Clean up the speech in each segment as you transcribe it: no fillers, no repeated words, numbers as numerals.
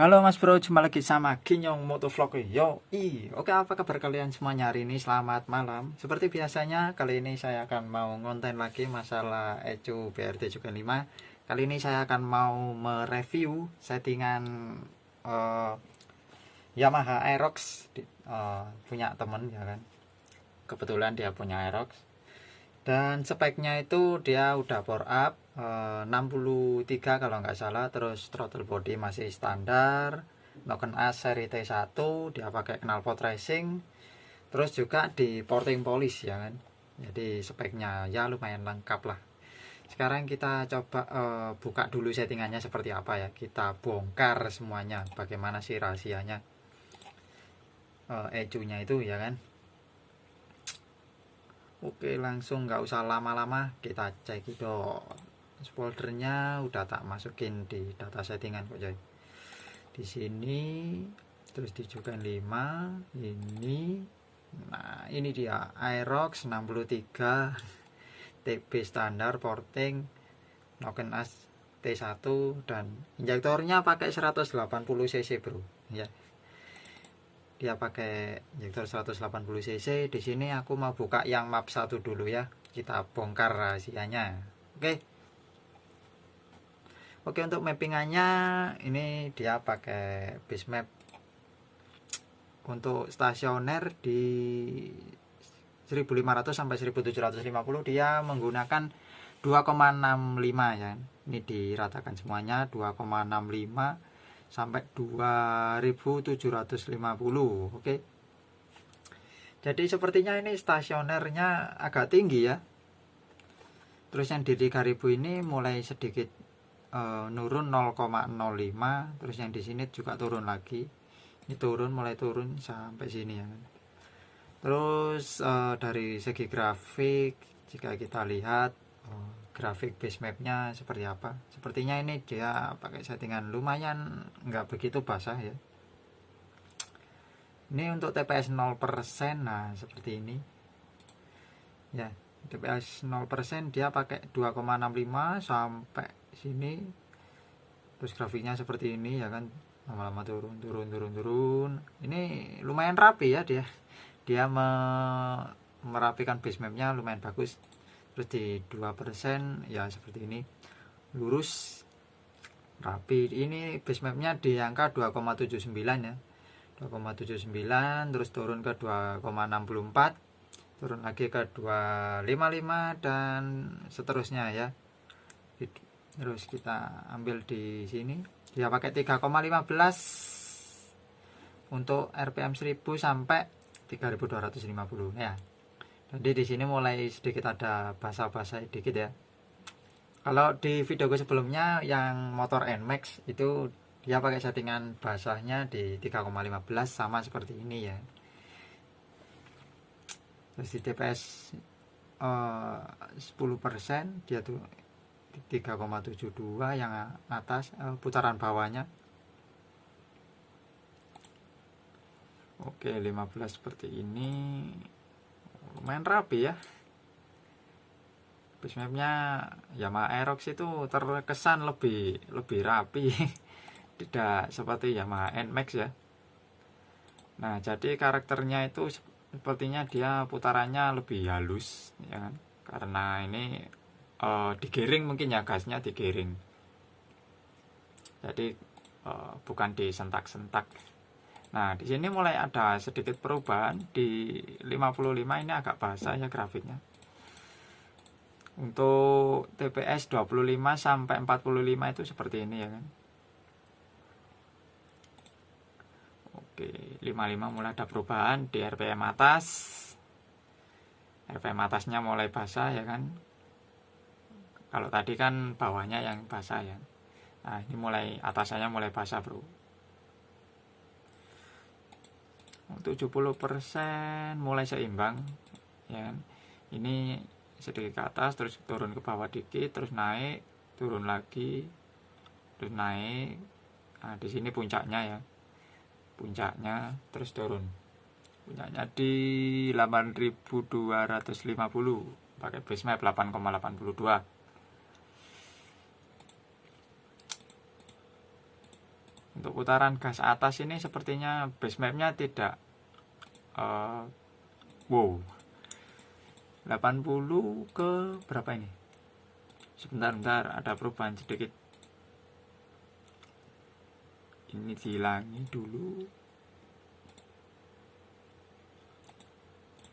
Halo Mas Bro, jumpa lagi sama Ginyong Motovlog. Oke, apa kabar kalian semuanya hari ini? Selamat malam. Seperti biasanya, kali ini saya akan mau ngonten lagi masalah ECU BRT juga 5. Kali ini saya akan mau mereview settingan eh, Yamaha Aerox punya temen ya kan. Kebetulan dia punya Aerox. Dan speknya itu dia udah power up 63 kalau nggak salah. Terus throttle body masih standar, Noken As seri T1, dia pakai knalpot racing. Terus juga di porting polish ya kan. Jadi speknya ya lumayan lengkap lah. Sekarang kita coba buka dulu settingannya seperti apa ya. Kita bongkar semuanya, bagaimana sih rahasianya ECU-nya itu ya kan. Oke, langsung nggak usah lama-lama, kita cek itu. Foldernya udah tak masukin di data settingan kok coy. Di sini terus di juga 5 ini. Nah, ini dia Aerox 63 TB standar porting Noken As T1 dan injektornya pakai 180 cc bro ya. Dia pakai injektor 180 cc. Di sini aku mau buka yang map 1 dulu ya. Kita bongkar rahasianya. Oke, untuk mappingannya ini dia pakai base map. Untuk stasioner di 1500 sampai 1750 dia menggunakan 2,65 ya. Ini diratakan semuanya 2,65 sampai 2750. Oke. Jadi sepertinya ini stasionernya agak tinggi ya. Terus yang di 3000 ini mulai sedikit nurun 0,05. Terus yang di sini juga turun lagi. Ini turun, mulai turun sampai sini ya. Terus dari segi grafik, jika kita lihat grafik base mapnya seperti apa, sepertinya ini dia pakai settingan lumayan nggak begitu basah ya. Ini untuk TPS 0%. Nah seperti ini ya, TPS 0% dia pakai 2,65 sampai sini. Terus grafiknya seperti ini ya kan, lama-lama turun. Ini lumayan rapi ya, dia merapikan base mapnya lumayan bagus. Terus di 2% ya seperti ini, lurus rapi. Ini base mapnya di angka 2,79 ya, 2,79. Terus turun ke 2,64, turun lagi ke 2,55 dan seterusnya ya. Terus kita ambil di sini, dia pakai 3,15 untuk RPM 1000 sampai 3250 ya. Jadi di sini mulai sedikit ada basah-basah dikit ya. Kalau di videoku sebelumnya yang motor NMAX itu dia pakai settingan basahnya di 3,15 sama seperti ini ya. Terus di TPS 10% dia tuh 3,72 yang atas, putaran bawahnya. Oke, 15 seperti ini. Lumayan rapi ya. Base mapnya Yamaha Aerox itu terkesan lebih rapi. Tidak seperti Yamaha NMAX ya. Nah, jadi karakternya itu sepertinya dia putarannya lebih halus ya kan? Karena ini digiring mungkin ya, gasnya digiring. Jadi bukan disentak-sentak. Nah, di sini mulai ada sedikit perubahan. Di 55 ini agak basah ya grafiknya. Untuk TPS 25 sampai 45 itu seperti ini ya kan. Oke, 55 mulai ada perubahan di RPM atas. RPM atasnya mulai basah ya kan. Kalau tadi kan bawahnya yang basah ya. Nah, ini mulai atasnya mulai basah, bro. 70% mulai seimbang ya kan? Ini sedikit ke atas, terus turun ke bawah dikit, terus naik, turun lagi, terus naik. Nah, di sini puncaknya ya, puncaknya terus turun. Puncaknya di 8250 pakai base map 8,82. Untuk putaran gas atas ini sepertinya base mapnya tidak wow, 80 ke berapa ini? Sebentar, ada perubahan sedikit. Ini dihilangi dulu.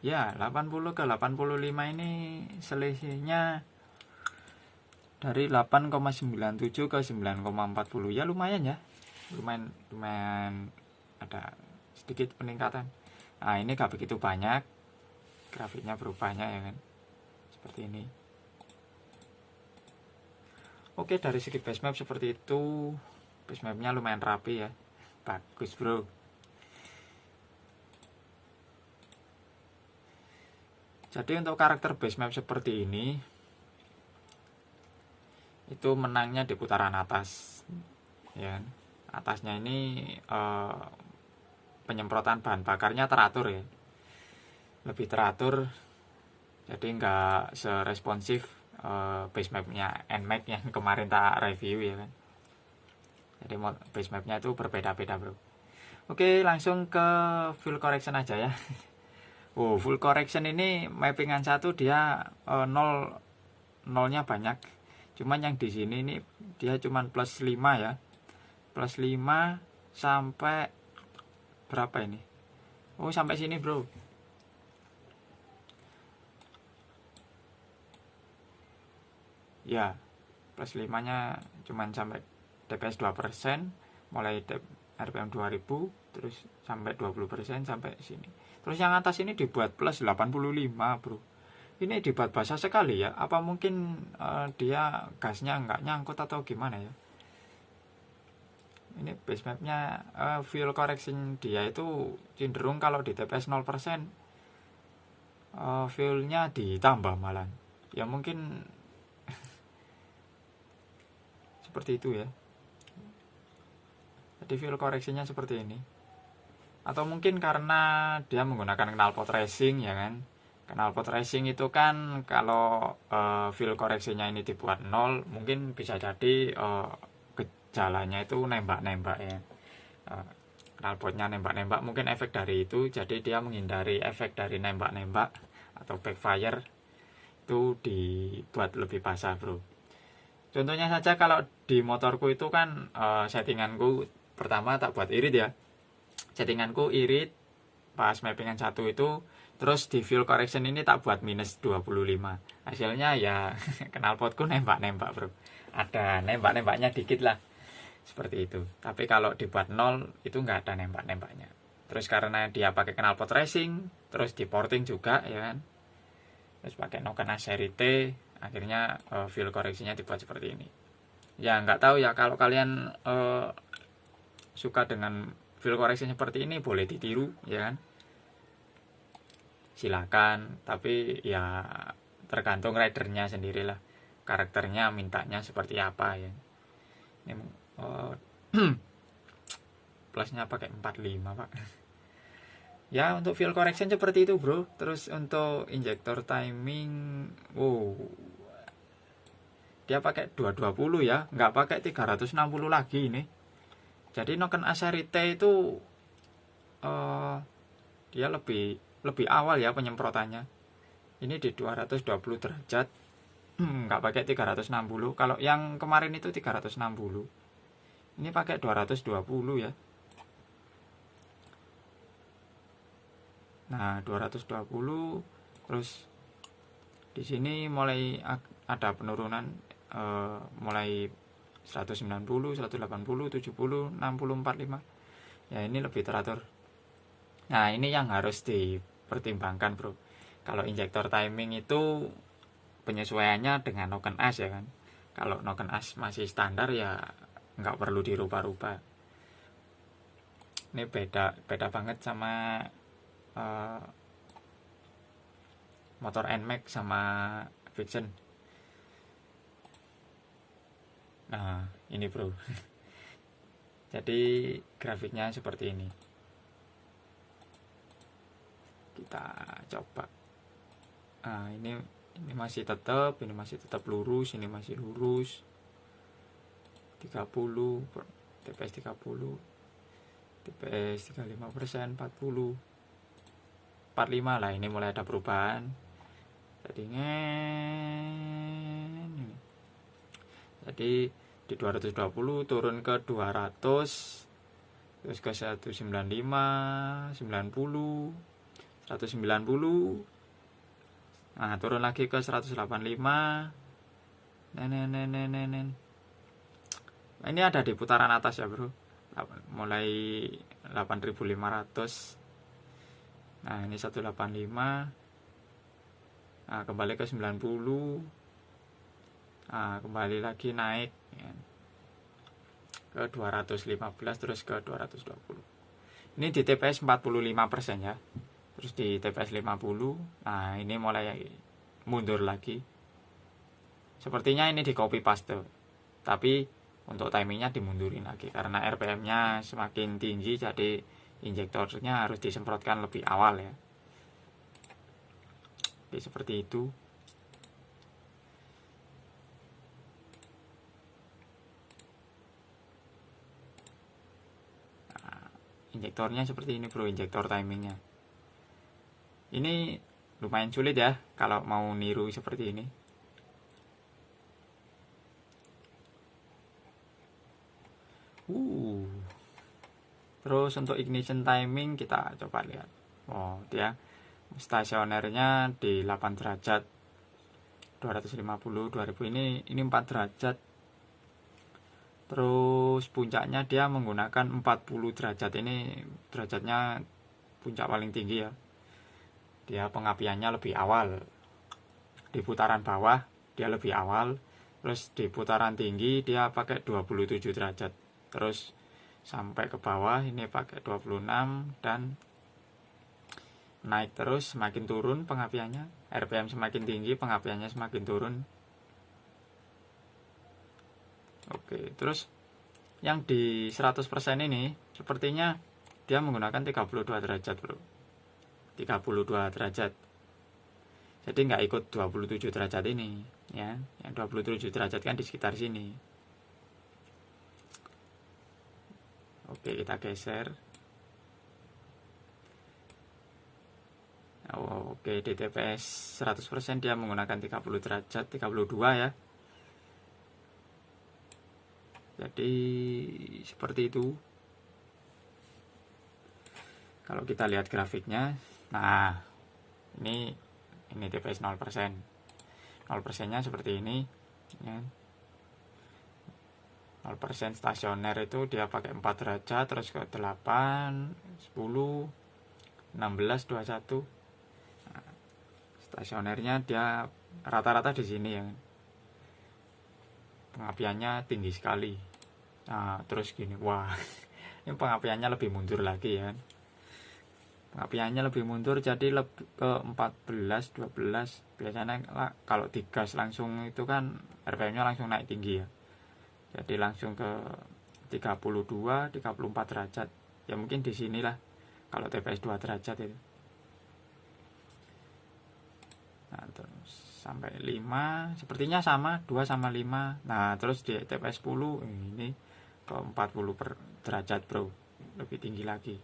Ya, 80 ke 85 ini selisihnya dari 8,97 ke 9,40. Ya lumayan ya. Lumayan ada sedikit peningkatan. Nah, ini gak begitu banyak. Grafiknya berubahnya ya kan. Seperti ini. Oke, dari segi base map seperti itu. Base mapnya lumayan rapi ya. Bagus bro. Jadi untuk karakter base map seperti ini, itu menangnya di putaran atas ya. Atasnya ini penyemprotan bahan bakarnya teratur ya, lebih teratur, jadi nggak seresponsif base mapnya NMAX yang kemarin tak review ya kan. Jadi base mapnya itu berbeda-beda bro. Oke, langsung ke full correction aja ya. Full correction ini mappingan 1 dia 0-nya banyak. Cuman yang di sini ini dia cuman plus 5 ya. Plus 5 sampai berapa ini? Sampai sini, bro. Ya, plus 5-nya cuman sampai DPS 2%, mulai RPM 2000 terus sampai 20% sampai sini. Terus yang atas ini dibuat plus 85 bro. Ini dibuat basah sekali ya. Apa mungkin dia gasnya nggak nyangkut atau gimana ya. Ini base mapnya fuel correction dia itu cenderung kalau di TPS 0% fuelnya ditambah malah. Ya mungkin seperti itu ya. Jadi fuel correctionnya seperti ini. Atau mungkin karena dia menggunakan knalpot racing ya kan. Knalpot racing itu kan kalau fuel correction-nya ini dibuat 0, mungkin bisa jadi gejalanya itu nembak-nembak ya. Knalpotnya nembak-nembak, mungkin efek dari itu, jadi dia menghindari efek dari nembak-nembak atau backfire itu dibuat lebih basah bro. Contohnya saja kalau di motorku itu kan settinganku pertama tak buat irit ya. Settinganku irit pas mappingan 1 itu, terus di fuel correction ini tak buat minus 25. Hasilnya ya knalpotku nembak-nembak bro. Ada nembak-nembaknya dikit lah. Seperti itu. Tapi kalau dibuat 0 itu nggak ada nembak-nembaknya. Terus karena dia pakai knalpot racing, terus di porting juga ya kan. Terus pakai Noken seri T, akhirnya fuel correction-nya dibuat seperti ini. Ya nggak tahu ya, kalau kalian suka dengan fuel correction seperti ini boleh ditiru ya kan, silakan. Tapi ya tergantung ridernya sendirilah, karakternya mintanya seperti apa ya. Ini plusnya pakai 45 pak. Ya untuk fuel correction seperti itu bro. Terus untuk injektor timing, dia pakai 220 ya, nggak pakai 360 lagi ini. Jadi Noken seri T itu dia lebih awal ya penyemprotannya. Ini di 220 derajat, nggak pakai 360. Kalau yang kemarin itu 360, ini pakai 220 ya. Nah 220, terus di sini mulai ada penurunan, mulai 190, 180, 70, 60, 45. Ya ini lebih teratur. Nah ini yang harus dipertimbangkan bro. Kalau injektor timing itu penyesuaiannya dengan Noken As ya kan. Kalau Noken As masih standar ya nggak perlu dirubah-rubah. Ini beda banget sama motor NMAX sama Vixen. Nah ini bro. Jadi grafiknya seperti ini. Kita coba. Nah ini masih tetap lurus, ini masih lurus. 30 TPS 30, TPS 35%, 40, 45 lah, ini mulai ada perubahan. Jadi di 220 turun ke 200, terus ke 195, 90, 190. Nah, turun lagi ke 185. Ini ada di putaran atas ya, Bro. Mulai 8.500. Nah, ini 185. Nah, kembali ke 90. Nah, kembali lagi naik ya, ke 215, terus ke 220. Ini di TPS 45% ya. Terus di TPS 50. Nah, ini mulai mundur lagi. Sepertinya ini di copy paste. Tapi untuk timingnya dimundurin lagi karena RPM-nya semakin tinggi, jadi injektornya harus disemprotkan lebih awal ya. Jadi seperti itu. Injektornya seperti ini, Bro, injektor timingnya. Ini lumayan sulit ya kalau mau niru seperti ini. Terus untuk ignition timing kita coba lihat. Oh, dia stasionernya di 8 derajat. 250, 2000 ini 4 derajat. Terus puncaknya dia menggunakan 40 derajat. Ini derajatnya puncak paling tinggi ya. Dia pengapiannya lebih awal. Di putaran bawah dia lebih awal. Terus di putaran tinggi dia pakai 27 derajat. Terus sampai ke bawah ini pakai 26 dan naik terus, semakin turun pengapiannya. RPM semakin tinggi, pengapiannya semakin turun. Oke, terus yang di 100% ini sepertinya dia menggunakan 32 derajat, Bro. 32 derajat. Jadi nggak ikut 27 derajat ini, ya. Yang 27 derajat kan di sekitar sini. Oke, kita geser. Oke, di TPS 100% dia menggunakan 30 derajat, 32 ya. Jadi seperti itu. Kalau kita lihat grafiknya, nah ini TPS 0%. 0%-nya seperti ini ya. 0% stasioner itu dia pakai 4 derajat, terus ke 8, 10, 16, 21. Nah, stasionernya dia rata-rata di sini ya. Pengapiannya tinggi sekali. Nah, terus gini, wah, ini pengapiannya lebih mundur lagi ya. Pengapiannya lebih mundur, jadi lebih ke 14, 12. Biasanya kalau digas langsung itu kan RPM-nya langsung naik tinggi ya. Jadi langsung ke 32, 34 derajat. Ya mungkin di sinilah kalau TPS 2 derajat itu. Nah, terus sampai 5, sepertinya sama, 2 sama 5. Nah, terus di TPS 10 ini ke 40 derajat, Bro. Lebih tinggi lagi.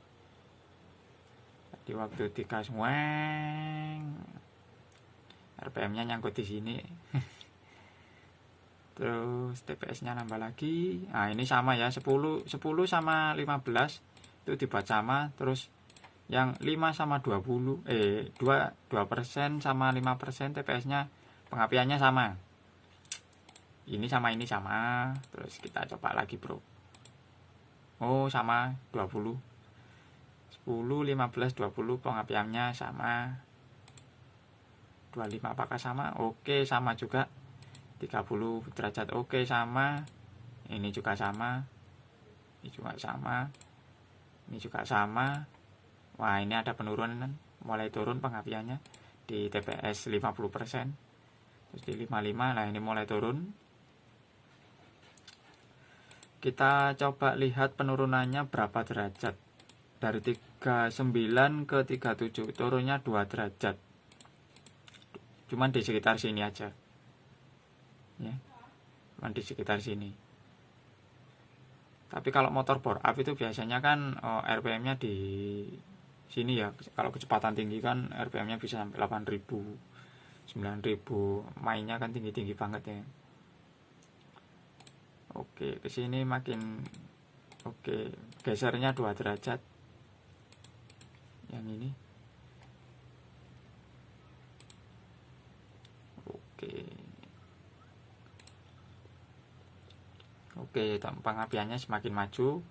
Jadi waktu digas RPM-nya nyangkut di sini. Terus TPS-nya nambah lagi. Nah, ini sama ya, 10 sama 15 itu dibuat sama. Terus yang 5 sama 20 2% sama 5% TPS-nya pengapiannya sama. Ini sama ini sama. Terus kita coba lagi, Bro. Oh, sama 20. 10, 15, 20 pengapiannya sama. 25 apakah sama? Oke, sama juga. 30 derajat oke, sama. Ini juga sama. Ini juga sama. Ini juga sama. Wah, ini ada penurunan, mulai turun pengapiannya di TPS 50%. Terus di 55, nah ini mulai turun. Kita coba lihat penurunannya berapa derajat. Dari 39 ke 37 turunnya 2 derajat. Cuman di sekitar sini aja. Ya. Cuman di sekitar sini. Tapi kalau motor bore up itu biasanya kan RPM-nya di sini ya. Kalau kecepatan tinggi kan RPM-nya bisa sampai 8.000, 9.000, mainnya kan tinggi-tinggi banget ya. Oke, ke sini makin oke, gesernya 2 derajat. Yang ini. Oke, pengapiannya semakin maju.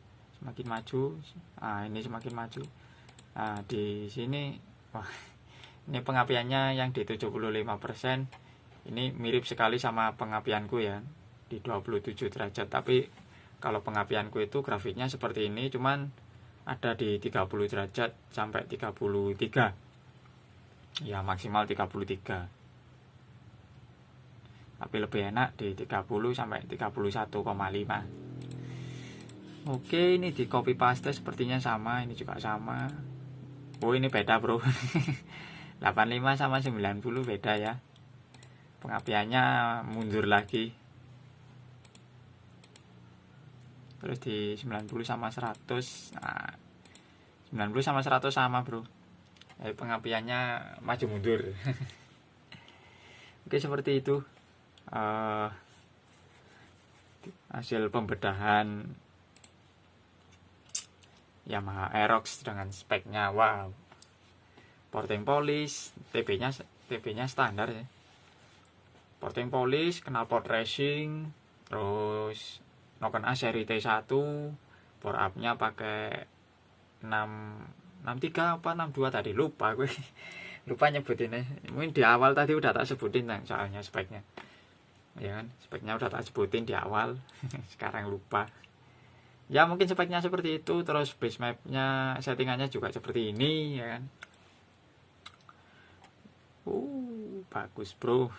Nah, ini semakin maju. Nah, di sini wah, ini pengapiannya yang di 75%. Ini mirip sekali sama pengapianku ya, di 27 derajat. Tapi kalau pengapianku itu grafiknya seperti ini, cuman ada di 30 derajat sampai 33. Ya, maksimal 33. Tapi lebih enak di 30 sampai 31,5. Oke, ini di copy paste sepertinya sama, ini juga sama. Oh, ini beda bro. 85 sama 90 beda ya. Pengapiannya mundur lagi. Terus di 90 sama 100. Nah, 90 sama 100 sama bro. Pengapiannya maju mundur. Oke, seperti itu. Hasil pembedahan Yamaha Aerox dengan speknya wow. Porting polish, TB-nya standar ya. Porting polish, knalpot racing, terus Noken A seri T1, bore up-nya pakai 63 apa 62 tadi, lupa gue. Lupa nyebutinnya. Mungkin di awal tadi udah tak sebutin soalnya speknya. Ya kan, speknya udah tak sebutin di awal. Sekarang lupa. Ya mungkin speknya seperti itu. Terus base mapnya, settingannya juga seperti ini ya kan. Bagus bro.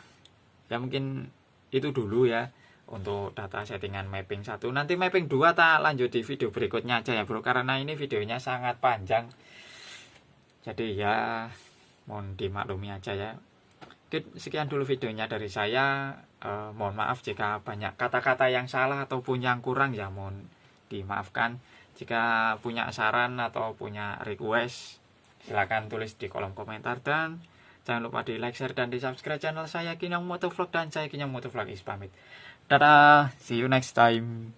Ya mungkin itu dulu ya untuk data settingan mapping 1. Nanti mapping 2 tak lanjut di video berikutnya aja ya bro, karena ini videonya sangat panjang. Jadi ya mohon dimaklumi aja ya. Oke, sekian dulu videonya dari saya. Mohon maaf jika banyak kata-kata yang salah ataupun yang kurang ya, mohon dimaafkan. Jika punya saran atau punya request, silahkan tulis di kolom komentar. Dan jangan lupa di like, share, dan di subscribe channel saya Kinyong Motovlog. Dan saya Kinyong Motovlog is pamit. Dadah, see you next time.